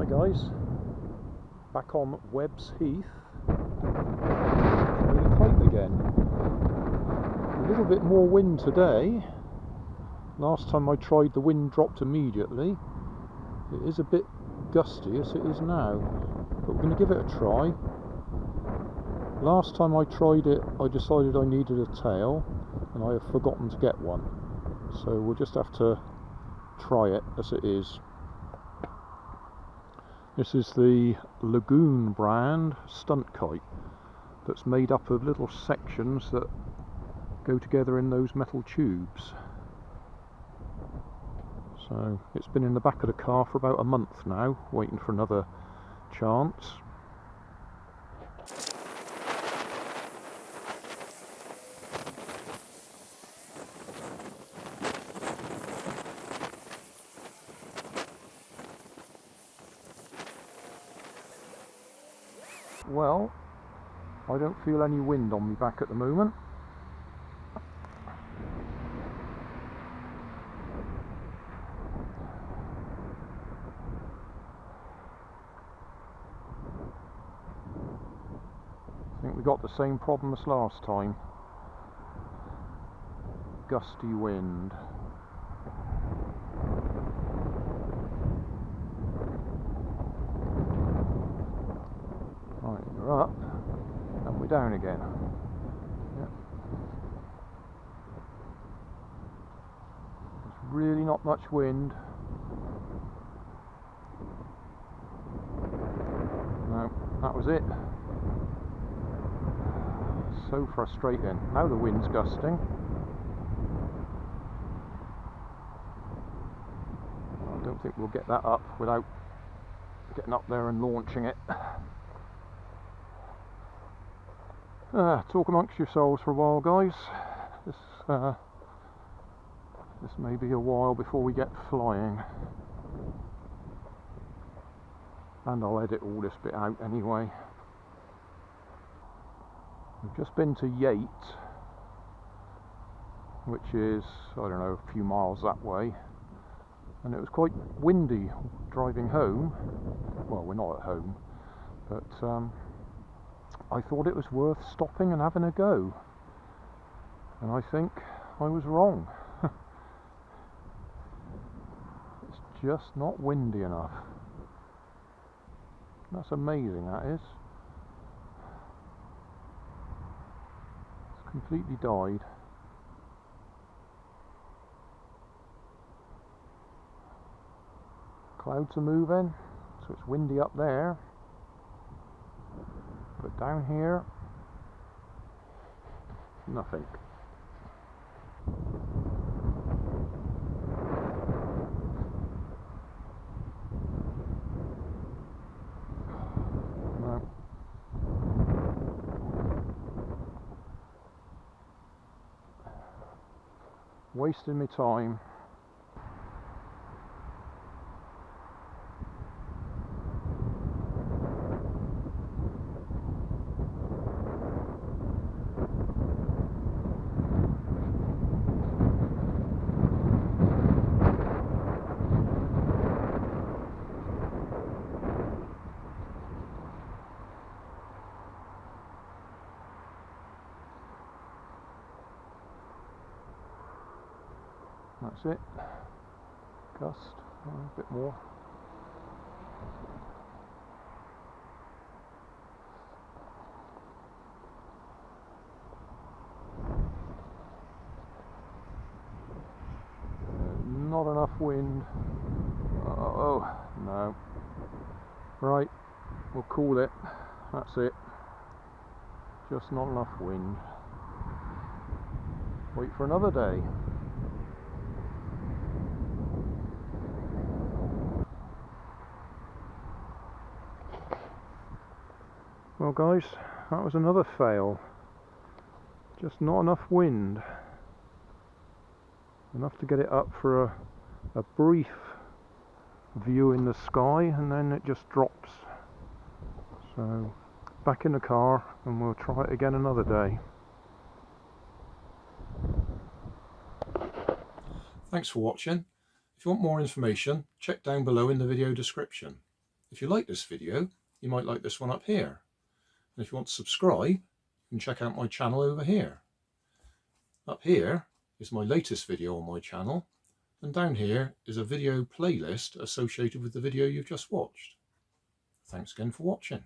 guys, back on Webb's Heath with a kite again. A little bit more wind today. Last time I tried, the wind dropped immediately. It is a bit gusty as it is now, but we're going to give it a try. Last time I tried it, I decided I needed a tail and I have forgotten to get one, so we'll just have to try it as it is. This is the Lagoon brand stunt kite that's made up of little sections that go together in those metal tubes. So it's been in the back of the car for about a month now, waiting for another chance. Well, I don't feel any wind on me back at the moment. I think we got the same problem as last time. Gusty wind. Right, we're up and we're down again. Yep. There's really not much wind. No, that was it. So frustrating. Now the wind's gusting. I don't think we'll get that up without getting up there and launching it. Talk amongst yourselves for a while, guys. This may be a while before we get flying, and I'll edit all this bit out anyway. We've just been to Yate, which is, I don't know, a few miles that way, and it was quite windy driving home. Well, we're not at home, but I thought it was worth stopping and having a go, and I think I was wrong. It's just not windy enough. That's amazing, that is. It's completely died. Clouds are moving, so it's windy up there. But down here, nothing. No. Wasting my time. That's it. Gust, a bit more. Not enough wind. Oh, no. Right, we'll call it. That's it. Just not enough wind. Wait for another day. Well guys, that was another fail. Just not enough wind. Enough to get it up for a brief view in the sky, and then it just drops. So back in the car and we'll try it again another day. Thanks for watching. If you want more information, check down below in the video description. If you like this video, you might like this one up here. And if you want to subscribe, you can check out my channel over here. Up here is my latest video on my channel, and down here is a video playlist associated with the video you've just watched. Thanks again for watching.